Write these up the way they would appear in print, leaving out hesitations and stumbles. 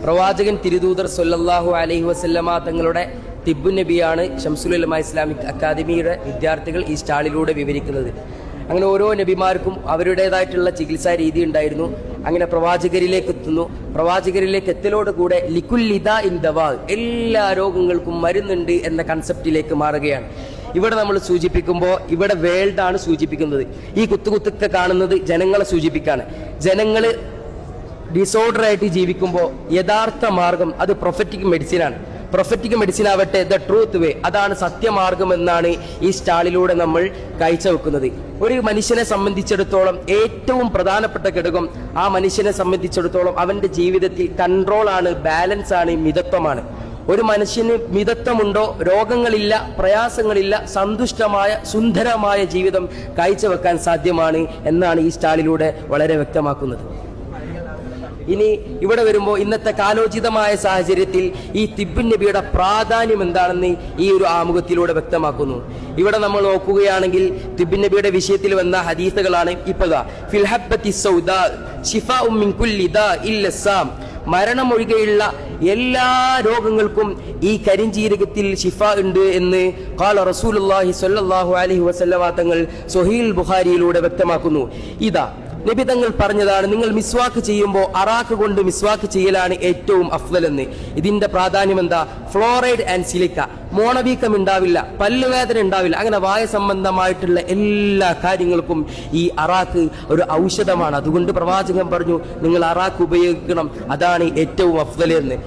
പ്രവാചകൻ തിരുദൂതർ സല്ലല്ലാഹു അലൈഹി വസല്ലമ തങ്ങളുടെ തിബ്ബു നബിയാണ് ശംസുൽ ഉലമ ഇസ്ലാമിക് അക്കാദമിയുടെ വിദ്യാർത്ഥികൾ ഈ സ്റ്റാളിലൂടെ വിവരിക്കുന്നത്. അങ്ങനെ ഓരോ നബിമാർക്കും അവരുടേതായിട്ടുള്ള ചികിത്സാ രീതി ഉണ്ടായിരുന്നു. അങ്ങനെ പ്രവാചകരിലേക്ക് എത്തുന്നു. പ്രവാചകരിലേക്ക് എത്തലോടുകൂടെ ലിക്കുല്ലിദാ ഇൻ ദവാ, എല്ലാ രോഗങ്ങൾക്കും മരുന്നുണ്ട് എന്ന കൺസെപ്റ്റിലേക്ക് മാറുകയാണ്. ഇവിടെ നമ്മൾ സൂചിപ്പിക്കുമ്പോൾ ഇവിടെ വേൾഡാണ് സൂചിപ്പിക്കുന്നത്. ഈ കുത്തുകുത്തൊക്കെ കാണുന്നത് ജനങ്ങളെ സൂചിപ്പിക്കാണ്. ജനങ്ങൾ ഡിസോർഡർ ആയിട്ട് ജീവിക്കുമ്പോൾ യഥാർത്ഥ മാർഗം അത് പ്രൊഫറ്റിക് മെഡിസിനാണ്. പ്രൊഫറ്റിക് മെഡിസിൻ ആവട്ടെ ദ ട്രൂത്ത് വേ, അതാണ് സത്യമാർഗം എന്നാണ് ഈ സ്റ്റാളിലൂടെ നമ്മൾ കാഴ്ചവെക്കുന്നത്. ഒരു മനുഷ്യനെ സംബന്ധിച്ചിടത്തോളം ഏറ്റവും പ്രധാനപ്പെട്ട ഘടകം ആ മനുഷ്യനെ സംബന്ധിച്ചിടത്തോളം അവന്റെ ജീവിതത്തിൽ കൺട്രോളാണ്, ബാലൻസ് ആണ്, മിതത്വമാണ്. ഒരു മനുഷ്യന് മിതത്വമുണ്ടോ, രോഗങ്ങളില്ല, പ്രയാസങ്ങളില്ല, സന്തുഷ്ടമായ സുന്ദരമായ ജീവിതം കാഴ്ചവെക്കാൻ സാധ്യമാണ് എന്നാണ് ഈ സ്റ്റാളിലൂടെ വളരെ വ്യക്തമാക്കുന്നത്. ഇനി ഇവിടെ വരുമ്പോൾ ഇന്നത്തെ കാലോചിതമായ സാഹചര്യത്തിൽ ഈ തിബ്ബുൻ നബിയുടെ പ്രാധാന്യം എന്താണെന്ന് ഈ ഒരു ആമുഖത്തിലൂടെ വ്യക്തമാക്കുന്നു. ഇവിടെ നമ്മൾ നോക്കുകയാണെങ്കിൽ തിബ്ബുൻ നബിയുടെ വിഷയത്തിൽ വന്ന ഹദീസുകളാണ്. ഇപ്പതാ ഫിൽ ഹബ്ബത്തി സൗദാ ശിഫാഉം മിൻ കുല്ലി ദാ ഇല്ല സാം, മരണമൊഴികെയുള്ള എല്ലാ രോഗങ്ങൾക്കും ഈ കരിഞ്ചീരകത്തിൽ ശിഫ ഉണ്ട് എന്ന് ഖാല റസൂലുള്ളാഹി സ്വല്ലല്ലാഹു അലൈഹി വസല്ലമ തങ്ങൾ സ്വഹീഹുൽ ബുഖാരിയിലൂടെ വ്യക്തമാക്കുന്നു. ഇതാ നബി തങ്ങൾ പറഞ്ഞതാണ്, നിങ്ങൾ മിസ്വാക്ക് ചെയ്യുമ്പോൾ അറാക്ക് കൊണ്ട് മിസ്വാക്ക് ചെയ്യലാണ് ഏറ്റവും അഫ്ദൽ എന്ന്. ഇതിന്റെ പ്രാധാന്യം എന്താ? ഫ്ലോറൈഡ് ആൻഡ് സിലിക്ക, മോണവീക്കം ഉണ്ടാവില്ല, പല്ലുവേദന ഉണ്ടാവില്ല, അങ്ങനെ വായ സംബന്ധമായിട്ടുള്ള എല്ലാ കാര്യങ്ങൾക്കും ഈ അറാക്ക് ഒരു ഔഷധമാണ്. അതുകൊണ്ട് പ്രവാചകൻ പറഞ്ഞു നിങ്ങൾ അറാക്ക് ഉപയോഗിക്കണം, അതാണ് ഏറ്റവും അഫ്ദൽ എന്ന്.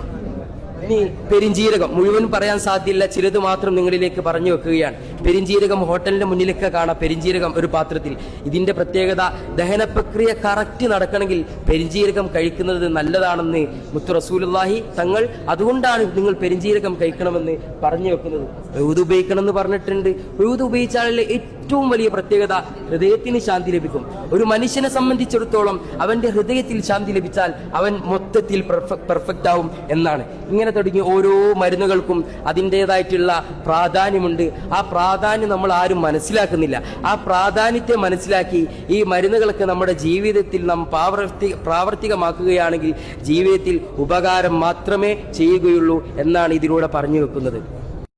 ഇനി പെരിഞ്ചീരകം മുഴുവൻ പറയാൻ സാധ്യല്ല, ചിലത് മാത്രം നിങ്ങളിലേക്ക് പറഞ്ഞു വെക്കുകയാണ്. പെരിഞ്ചീരകം ഹോട്ടലിന്റെ മുന്നിലൊക്കെ കാണാം, പെരിഞ്ചീരകം ഒരു പാത്രത്തിൽ. ഇതിന്റെ പ്രത്യേകത ദഹന പ്രക്രിയ കറക്റ്റ് നടക്കണമെങ്കിൽ പെരിഞ്ചീരകം കഴിക്കുന്നത് നല്ലതാണെന്ന് മുത്തു റസൂലുള്ളാഹി തങ്ങൾ അതുകൊണ്ടാണ് നിങ്ങൾ പെരിഞ്ചീരകം കഴിക്കണമെന്ന് പറഞ്ഞു വെക്കുന്നത്. വെഴുത് ഉപയോഗിക്കണം എന്ന് പറഞ്ഞിട്ടുണ്ട്. വെഴുത് ഉപയോഗിച്ചാൽ ഏറ്റവും വലിയ പ്രത്യേകത ഹൃദയത്തിന് ശാന്തി ലഭിക്കും. ഒരു മനുഷ്യനെ സംബന്ധിച്ചിടത്തോളം അവന്റെ ഹൃദയത്തിൽ ശാന്തി ലഭിച്ചാൽ അവൻ മൊത്തത്തിൽ പെർഫെക്റ്റ് ആവും എന്നാണ്. ഇങ്ങനെ തുടങ്ങി ഓരോ മരുന്നുകൾക്കും അതിൻ്റെതായിട്ടുള്ള പ്രാധാന്യമുണ്ട്. ആ പ്രാധാന്യം നമ്മൾ ആരും മനസ്സിലാക്കുന്നില്ല. ആ പ്രാധാന്യത്തെ മനസ്സിലാക്കി ഈ മരുന്നുകളൊക്കെ നമ്മുടെ ജീവിതത്തിൽ നാം പ്രാവർത്തികമാക്കുകയാണെങ്കിൽ ജീവിതത്തിൽ ഉപകാരം മാത്രമേ ചെയ്യുകയുള്ളൂ എന്നാണ് ഇതിലൂടെ പറഞ്ഞു വെക്കുന്നത്.